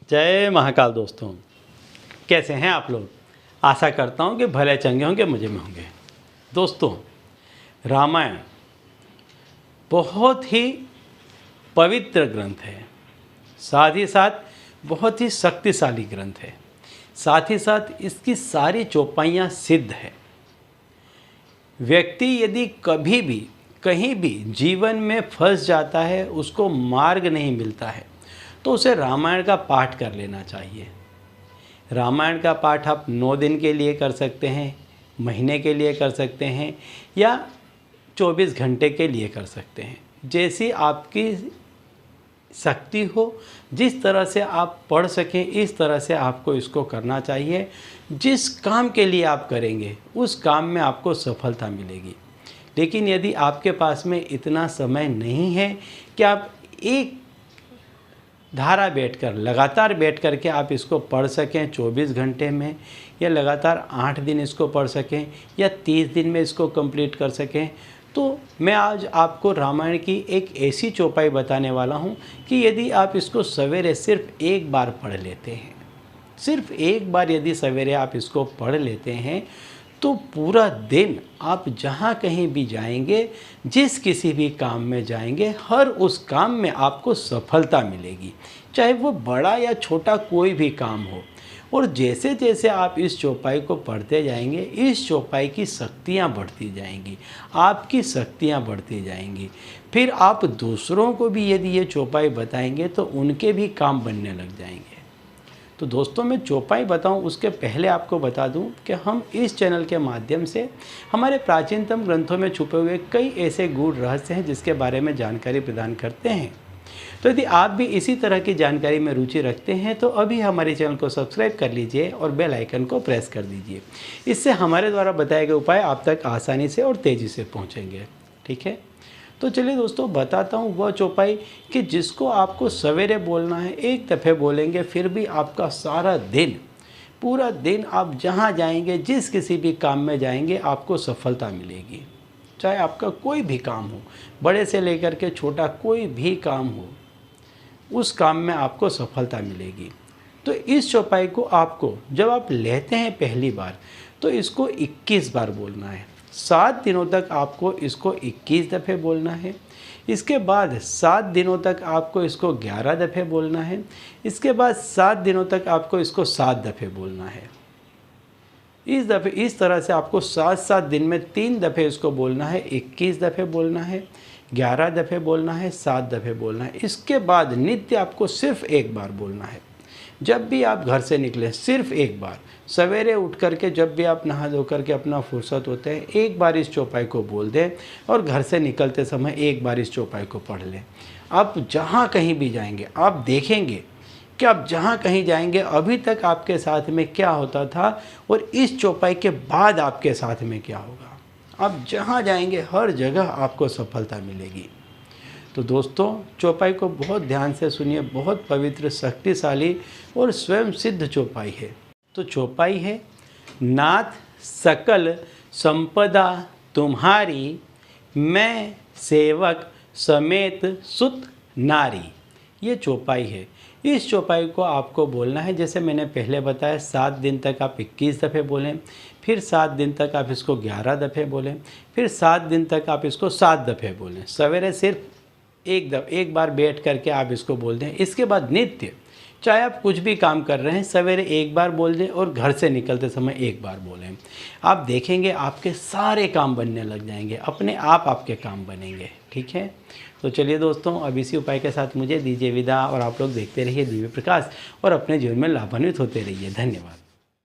जय महाकाल दोस्तों, कैसे हैं आप लोग। आशा करता हूं कि भले चंगे होंगे, मज़े में होंगे। दोस्तों, रामायण बहुत ही पवित्र ग्रंथ है, साथ ही साथ बहुत ही शक्तिशाली ग्रंथ है, साथ ही साथ इसकी सारी चौपाइयाँ सिद्ध है। व्यक्ति यदि कभी भी कहीं भी जीवन में फंस जाता है, उसको मार्ग नहीं मिलता है, तो उसे रामायण का पाठ कर लेना चाहिए। रामायण का पाठ आप 9 दिन के लिए कर सकते हैं, महीने के लिए कर सकते हैं या 24 घंटे के लिए कर सकते हैं। जैसी आपकी शक्ति हो, जिस तरह से आप पढ़ सकें, इस तरह से आपको इसको करना चाहिए। जिस काम के लिए आप करेंगे उस काम में आपको सफलता मिलेगी। लेकिन यदि आपके पास में इतना समय नहीं है कि आप एक धारा बैठकर लगातार बैठ कर के आप इसको पढ़ सकें 24 घंटे में, या लगातार 8 दिन इसको पढ़ सकें या 30 दिन में इसको कंप्लीट कर सकें, तो मैं आज आपको रामायण की एक ऐसी चौपाई बताने वाला हूं कि यदि आप इसको सवेरे सिर्फ एक बार पढ़ लेते हैं, सिर्फ एक बार यदि सवेरे आप इसको पढ़ लेते हैं, तो पूरा दिन आप जहाँ कहीं भी जाएंगे, जिस किसी भी काम में जाएंगे, हर उस काम में आपको सफलता मिलेगी, चाहे वो बड़ा या छोटा कोई भी काम हो। और जैसे जैसे आप इस चौपाई को पढ़ते जाएंगे, इस चौपाई की शक्तियाँ बढ़ती जाएंगी, आपकी शक्तियाँ बढ़ती जाएंगी। फिर आप दूसरों को भी यदि ये चौपाई बताएंगे तो उनके भी काम बनने लग जाएंगे। तो दोस्तों, मैं चौपाई बताऊं उसके पहले आपको बता दूं कि हम इस चैनल के माध्यम से हमारे प्राचीनतम ग्रंथों में छुपे हुए कई ऐसे गूढ़ रहस्य हैं जिसके बारे में जानकारी प्रदान करते हैं। तो यदि आप भी इसी तरह की जानकारी में रुचि रखते हैं तो अभी हमारे चैनल को सब्सक्राइब कर लीजिए और बेल आइकन को प्रेस कर दीजिए। इससे हमारे द्वारा बताए गए उपाय आप तक आसानी से और तेज़ी से पहुँचेंगे। ठीक है, तो चलिए दोस्तों, बताता हूँ वह चौपाई कि जिसको आपको सवेरे बोलना है। एक दफ़े बोलेंगे फिर भी आपका सारा दिन, पूरा दिन आप जहाँ जाएंगे, जिस किसी भी काम में जाएंगे, आपको सफलता मिलेगी। चाहे आपका कोई भी काम हो, बड़े से लेकर के छोटा कोई भी काम हो, उस काम में आपको सफलता मिलेगी। तो इस चौपाई को आपको जब आप लेते हैं पहली बार, तो इसको 21 बार बोलना है। 7 दिनों तक आपको इसको 21 दफ़े बोलना है। इसके बाद 7 दिनों तक आपको इसको 11 दफ़े बोलना है। इसके बाद 7 दिनों तक आपको इसको 7 दफ़े बोलना है। इस तरह से आपको 7-7 दिन में 3 दफ़े इसको बोलना है, 21 दफ़े बोलना है, 11 दफ़े बोलना है, 7 दफ़े बोलना है। इसके बाद नित्य आपको सिर्फ एक बार बोलना है। जब भी आप घर से निकलें, सिर्फ एक बार सवेरे उठ करके, जब भी आप नहा धो करके अपना फुर्सत होते हैं, एक बार इस चौपाई को बोल दें और घर से निकलते समय एक बार इस चौपाई को पढ़ लें। आप जहाँ कहीं भी जाएंगे, आप देखेंगे कि आप जहाँ कहीं जाएंगे अभी तक आपके साथ में क्या होता था और इस चौपाई के बाद आपके साथ में क्या होगा। आप जहाँ जाएंगे हर जगह आपको सफलता मिलेगी। तो दोस्तों, चौपाई को बहुत ध्यान से सुनिए, बहुत पवित्र, शक्तिशाली और स्वयं सिद्ध चौपाई है। तो चौपाई है, नाथ सकल संपदा तुम्हारी, मैं सेवक समेत सुत नारी। ये चौपाई है। इस चौपाई को आपको बोलना है, जैसे मैंने पहले बताया, 7 दिन तक आप 21 दफ़े बोलें, फिर 7 दिन तक आप इसको 11 दफ़े बोलें, फिर 7 दिन तक आप इसको 7 दफ़े बोलें। सवेरे सिर्फ एक बार बैठ करके आप इसको बोल दें। इसके बाद नित्य, चाहे आप कुछ भी काम कर रहे हैं, सवेरे एक बार बोल दें और घर से निकलते समय एक बार बोलें। आप देखेंगे आपके सारे काम बनने लग जाएंगे, अपने आप आपके काम बनेंगे। ठीक है, तो चलिए दोस्तों, अब इसी उपाय के साथ मुझे दीजिए विदा और आप लोग देखते रहिए दिव्य प्रकाश और अपने जीवन में लाभान्वित होते रहिए। धन्यवाद।